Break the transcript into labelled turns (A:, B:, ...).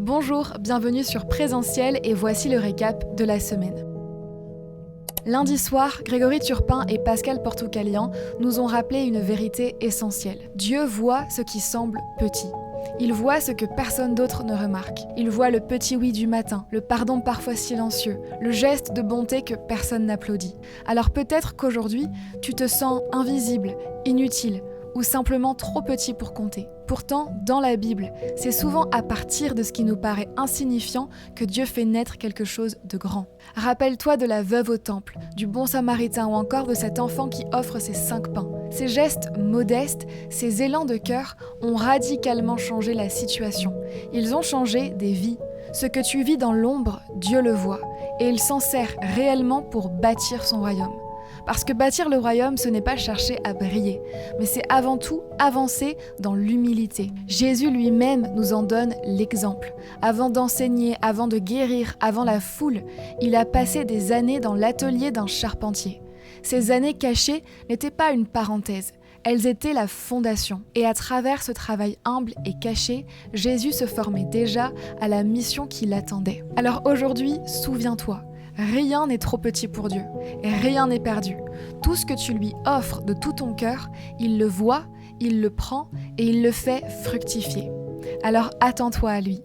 A: Bonjour, bienvenue sur Présentiel et voici le récap de la semaine. Lundi soir, Grégory Turpin et Pascal Portucalian nous ont rappelé une vérité essentielle. Dieu voit ce qui semble petit. Il voit ce que personne d'autre ne remarque. Il voit le petit oui du matin, le pardon parfois silencieux, le geste de bonté que personne n'applaudit. Alors peut-être qu'aujourd'hui, tu te sens invisible, inutile, ou simplement trop petit pour compter. Pourtant, dans la Bible, c'est souvent à partir de ce qui nous paraît insignifiant que Dieu fait naître quelque chose de grand. Rappelle-toi de la veuve au temple, du bon samaritain ou encore de cet enfant qui offre ses 5 pains. Ces gestes modestes, ces élans de cœur ont radicalement changé la situation. Ils ont changé des vies. Ce que tu vis dans l'ombre, Dieu le voit, et il s'en sert réellement pour bâtir son royaume. Parce que bâtir le royaume, ce n'est pas chercher à briller, mais c'est avant tout avancer dans l'humilité. Jésus lui-même nous en donne l'exemple. Avant d'enseigner, avant de guérir, avant la foule, il a passé des années dans l'atelier d'un charpentier. Ces années cachées n'étaient pas une parenthèse, elles étaient la fondation. Et à travers ce travail humble et caché, Jésus se formait déjà à la mission qui l'attendait. Alors aujourd'hui, souviens-toi, rien n'est trop petit pour Dieu et rien n'est perdu. Tout ce que tu lui offres de tout ton cœur, il le voit, il le prend et il le fait fructifier. Alors attends-toi à lui.